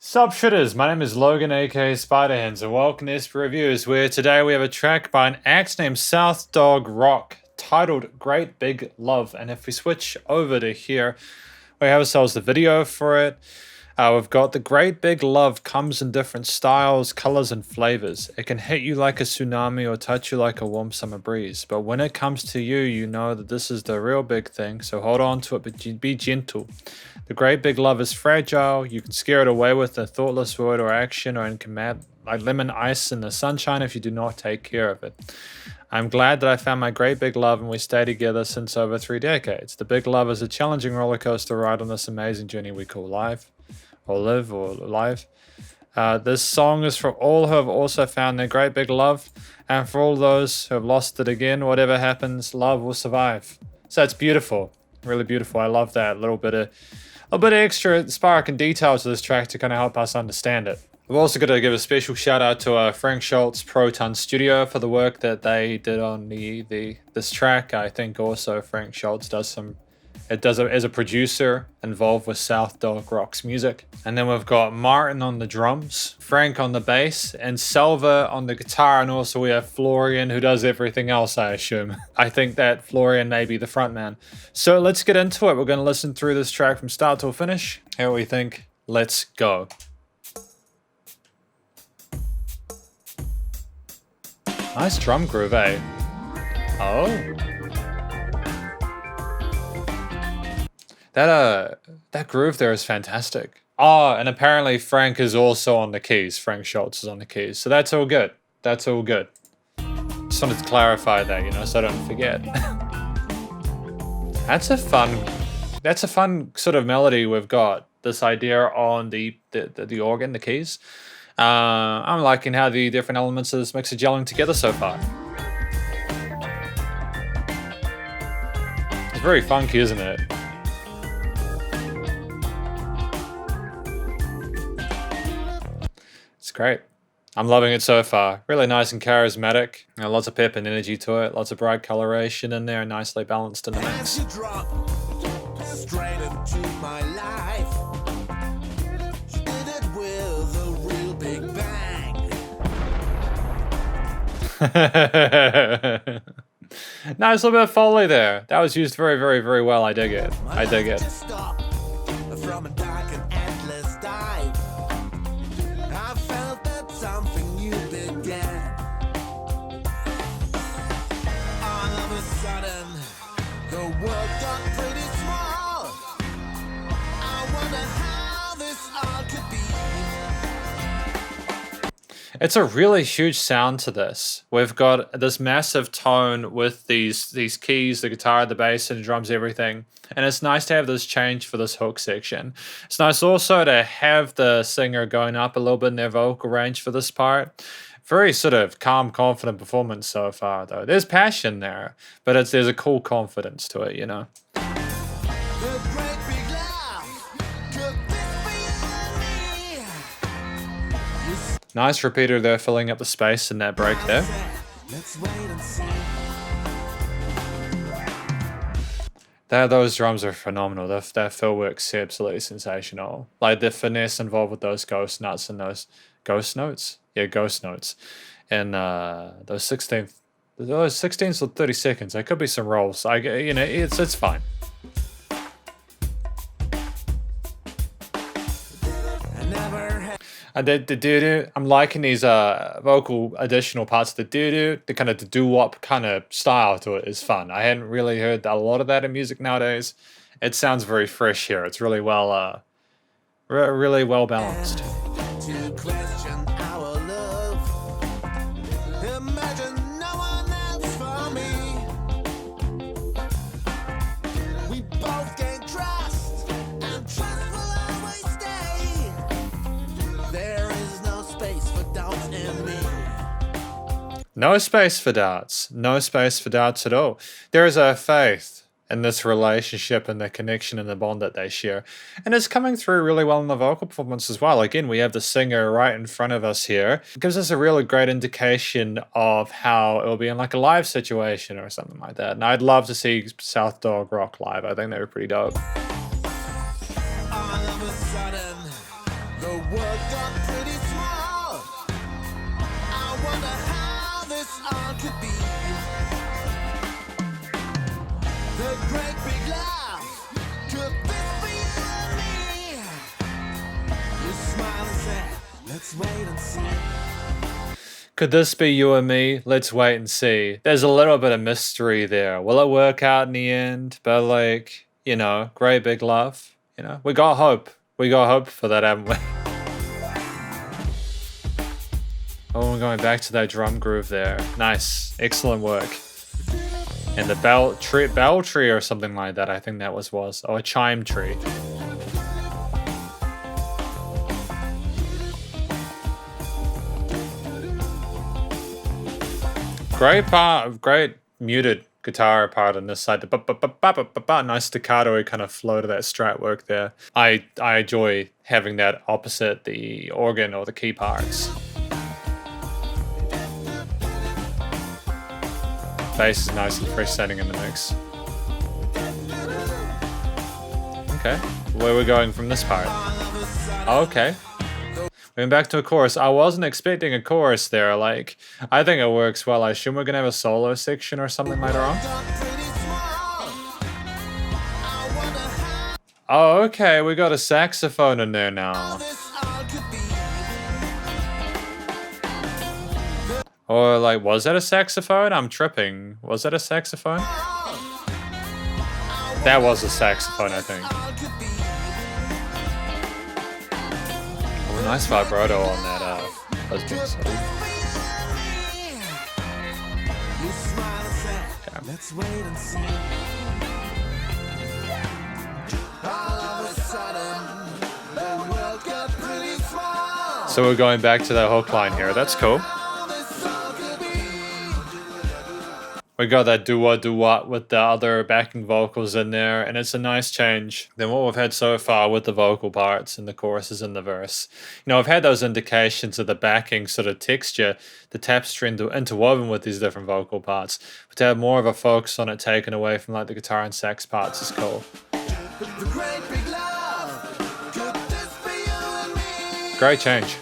Sup shitters, my name is Logan aka Spiderhand, and welcome to SP Reviews, where today we have a track by an act named SOUTHDOGROCK titled Great Big Love. And if we switch over to here, we have ourselves the video for it. We've got the Great Big Love comes in different styles, colors, and flavors. It can hit you like a tsunami or touch you like a warm summer breeze. But when it comes to you, you know that this is the real big thing, so hold on to it, but be gentle. The Great Big Love is fragile. You can scare it away with a thoughtless word or action, or in command like lemon ice in the sunshine if you do not take care of it. I'm glad that I found my great big love and we stay together since over 3 decades. The big love is a challenging roller coaster ride on this amazing journey we call life. Or live, or live. This song is for all who have also found their great big love, and for all those who have lost it again. Whatever happens, love will survive. So it's beautiful, really beautiful. I love that little bit of extra spark and detail to this track to kind of help us understand it. We've also got to give a special shout out to Frank Schultz Proton Studio for the work that they did on this track. I think also Frank Schultz does as a producer involved with SOUTHDOGROCK's music. And then we've got Martin on the drums, Frank on the bass, and Selva on the guitar, and also we have Florian who does everything else, I assume. I think that Florian may be the frontman. So let's get into it. We're going to listen through this track from start till finish. Here we think. Let's go. Nice drum groove, eh? Oh. That groove there is fantastic. Oh, and apparently Frank is also on the keys. Frank Schultz is on the keys. So that's all good. That's all good. Just wanted to clarify that, so I don't forget. That's a fun sort of melody we've got. This idea on the organ, the keys. I'm liking how the different elements of this mix are gelling together so far. It's very funky, isn't it? It's great. I'm loving it so far. Really nice and charismatic. Lots of pep and energy to it. Lots of bright coloration in there, nicely balanced in the mix. Straight into my life. She did it with a real big bang. Nice little bit of Foley there. That was used very, very, very well. I dig it. I dig it. From a dark and endless dive, I felt that something new began. All of a sudden, the world got pretty small. I wonder how this all could be. It's a really huge sound to this. We've got this massive tone with these keys, the guitar, the bass, and the drums, everything. And it's nice to have this change for this hook section. It's nice also to have the singer going up a little bit in their vocal range for this part. Very sort of calm, confident performance so far, though. There's passion there, but there's a cool confidence to it, Nice repeater there, filling up the space in that break there. Let's wait and see. Those drums are phenomenal. That fill work's absolutely sensational. Like the finesse involved with those ghost nuts and those ghost notes. Yeah, ghost notes. And those 16th or 30 seconds. There could be some rolls. It's fine. And the doo-doo, I'm liking these vocal additional parts. The doo-doo, the kind of the doo-wop kind of style to it is fun. I hadn't really heard a lot of that in music nowadays. It sounds very fresh here. It's really well, really well balanced. To question our love. Imagine no one else for me. We both gain trust, and trust will always stay. There is no space for doubt in me. No space for doubts. No space for doubts at all. There is a faith in this relationship and the connection and the bond that they share. And it's coming through really well in the vocal performance as well. Again, we have the singer right in front of us here. It gives us a really great indication of how it will be in like a live situation or something like that. And I'd love to see SOUTHDOGROCK live. I think they were pretty dope. All of a sudden, the world got pretty small. I wonder how this all could be. The great big laugh, could this be you and me? You smile and say, let's wait and see. Could this be you and me? Let's wait and see. There's a little bit of mystery there. Will it work out in the end? But like, you know, great big love. You know, we got hope. We got hope for that, haven't we? Oh, we're going back to that drum groove there. Nice. Excellent work. And the bell tree or something like that, I think that was. Oh, a chime tree. Great part, great muted guitar part on this side. The nice staccato kind of flow to that strat work there. I enjoy having that opposite the organ or the key parts. Bass is nice and fresh setting in the mix. Okay, where are we going from this part? Oh, okay. Going back to a chorus. I wasn't expecting a chorus there. Like, I think it works well. I assume we're gonna have a solo section or something later on. Oh, okay. We got a saxophone in there now. Or like, was that a saxophone? I'm tripping. Was that a saxophone? That was a saxophone, I think. Oh, nice vibrato on that husband side. Okay. Let's wait and see. All of a sudden, the world got pretty small. So we're going back to that hook line here. That's cool. We got that doo-wah with the other backing vocals in there, and it's a nice change than what we've had so far with the vocal parts and the choruses and the verse. You know, I've had those indications of the backing sort of texture, the tapestry interwoven with these different vocal parts, but to have more of a focus on it taken away from like the guitar and sax parts is cool. Great change.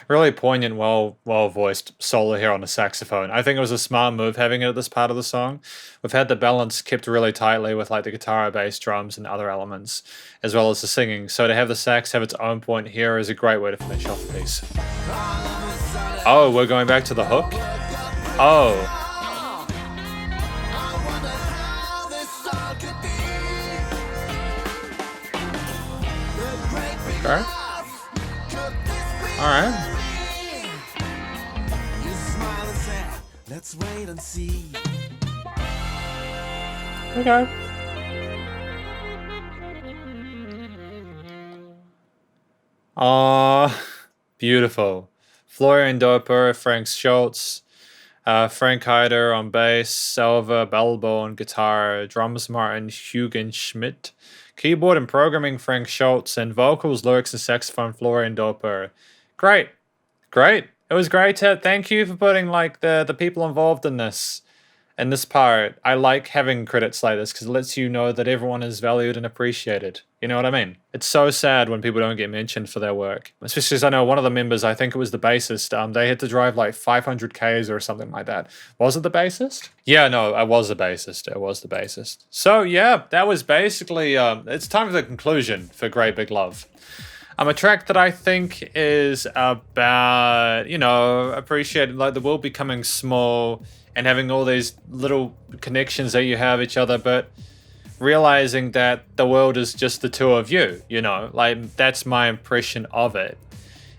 Really poignant, well-voiced solo here on the saxophone. I think it was a smart move having it at this part of the song. We've had the balance kept really tightly with like the guitar, bass, drums, and other elements, as well as the singing. So to have the sax have its own point here is a great way to finish off the piece. Oh, we're going back to the hook? Oh. Okay. Alright. Let's wait and see. Okay. Beautiful. Florian Doper, Frank Schultz, Frank Heider on bass, Salva Balbo on guitar, drums Martin Hugenschmidt, keyboard and programming Frank Schultz, and vocals, lyrics, and saxophone Florian Doper. Great. Great. It was great to thank you for putting like the people involved in this part. I like having credits like this because it lets you know that everyone is valued and appreciated. You know what I mean? It's so sad when people don't get mentioned for their work. Especially as I know one of the members, I think it was the bassist, they had to drive like 500 Ks or something like that. Was it the bassist? Yeah, no, I was the bassist. It was the bassist. So yeah, that was basically, it's time for the conclusion for Great Big Love. A track that I think is about, you know, appreciating like the world becoming small and having all these little connections that you have each other, but realizing that the world is just the two of you, you know, like that's my impression of it.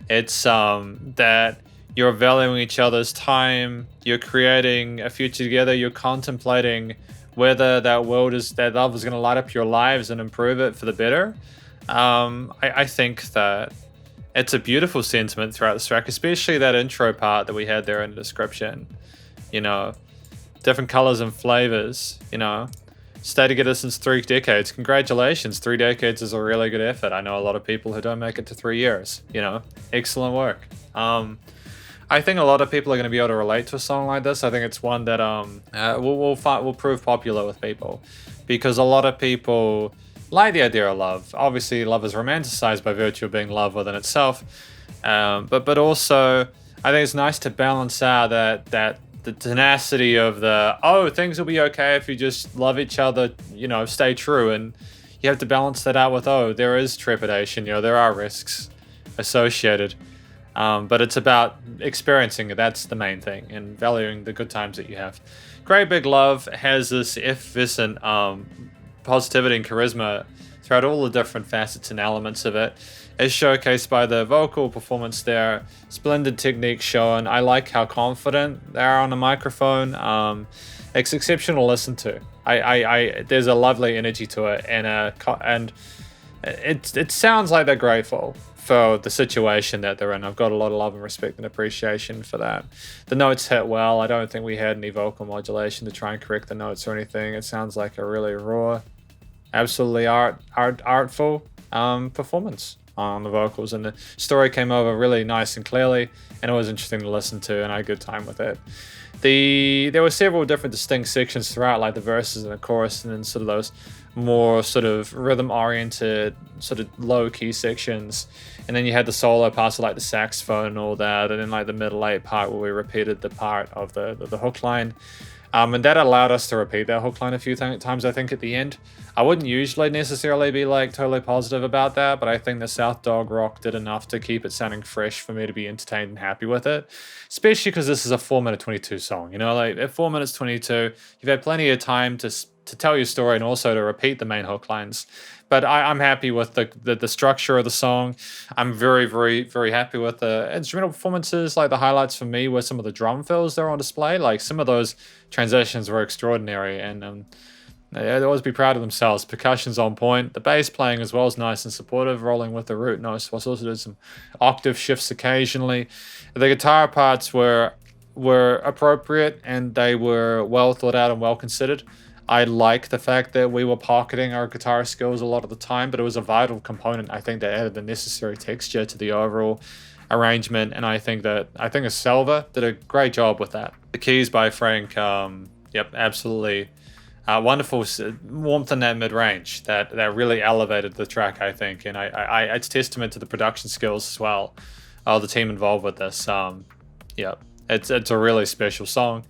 It's that you're valuing each other's time, you're creating a future together, you're contemplating whether that love is going to light up your lives and improve it for the better. I think that It's a beautiful sentiment throughout this track, especially that intro part that we had there in the description. You know, different colors and flavors, you know. Stay together since 3 decades. Congratulations, 3 decades is a really good effort. I know a lot of people who don't make it to 3 years, you know. Excellent work. I think a lot of people are going to be able to relate to a song like this. I think it's one that will prove popular with people, because a lot of people like the idea of love. Obviously, love is romanticized by virtue of being love within itself, but also I think it's nice to balance out that the tenacity of things will be okay if you just love each other, you know, stay true, and you have to balance that out with there is trepidation, you know, there are risks associated. But it's about experiencing it. That's the main thing, and valuing the good times that you have. Great Big Love has this effervescent positivity and charisma throughout all the different facets and elements of it. It's showcased by the vocal performance there. Splendid technique shown. I like how confident they are on the microphone. It's exceptional to listen to. There's a lovely energy to it, and it sounds like they're grateful for the situation that they're in. I've got a lot of love and respect and appreciation for that. The notes hit well. I don't think we had any vocal modulation to try and correct the notes or anything. It sounds like a really raw, absolutely artful performance on the vocals, and the story came over really nice and clearly, and it was interesting to listen to, and I had a good time with it. There were several different distinct sections throughout, like the verses and the chorus, and then sort of those more sort of rhythm-oriented, sort of low-key sections. And then you had the solo parts, like the saxophone and all that, and then like the middle 8 part where we repeated the part of the hook line. And that allowed us to repeat that hook line a few times, I think, at the end. I wouldn't usually necessarily be like totally positive about that, but I think the SOUTHDOGROCK did enough to keep it sounding fresh for me to be entertained and happy with it. Especially because this is a 4-minute 22 song, you know, like at 4 minutes 22, you've had plenty of time to tell your story and also to repeat the main hook lines. But I'm happy with the structure of the song. I'm very, very, very happy with the instrumental performances. Like the highlights for me were some of the drum fills that were on display. Like some of those transitions were extraordinary, and they'd always be proud of themselves. Percussion's on point. The bass playing as well is nice and supportive, rolling with the root notes. Also did some octave shifts occasionally. The guitar parts were appropriate, and they were well thought out and well considered. I like the fact that we were pocketing our guitar skills a lot of the time, but it was a vital component, I think, that added the necessary texture to the overall arrangement, and I think Selva did a great job with that. The keys by Frank, absolutely wonderful warmth in that mid-range that really elevated the track, I think, and it's testament to the production skills as well of the team involved with this. It's a really special song.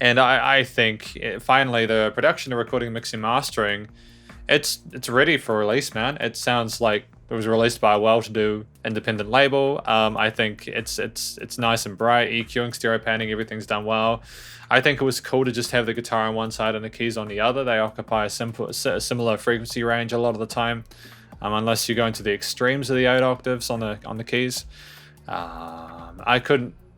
And I think finally the production, the recording, mixing, mastering, it's ready for release, man. It sounds like it was released by a well-to-do independent label. I think it's nice and bright, EQing, stereo panning, everything's done well. I think it was cool to just have the guitar on one side and the keys on the other. They occupy a similar frequency range a lot of the time, unless you go into the extremes of the 8 octaves on the keys.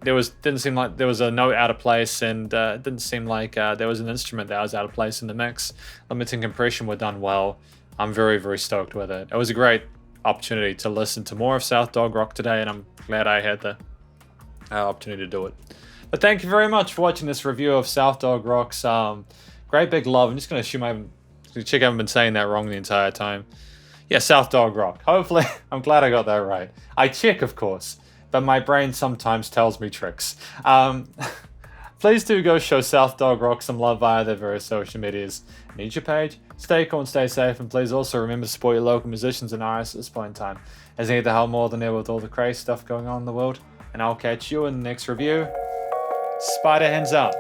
Didn't seem like there was a note out of place, and it didn't seem like there was an instrument that was out of place in the mix. Limiting compression were done well. I'm very, very stoked with it. It was a great opportunity to listen to more of SOUTHDOGROCK today, and I'm glad I had the opportunity to do it. But thank you very much for watching this review of SOUTHDOGROCK's Great Big Love. I'm just going to assume I haven't been saying that wrong the entire time. Yeah, SOUTHDOGROCK. Hopefully, I'm glad I got that right. I check, of course, but my brain sometimes tells me tricks. Please do go show SOUTHDOGROCK some love via their various social medias. Need your page. Stay cool and stay safe, and please also remember to support your local musicians and artists at this point in time, as they need the help more than ever with all the crazy stuff going on in the world. And I'll catch you in the next review. Spiderhand's out.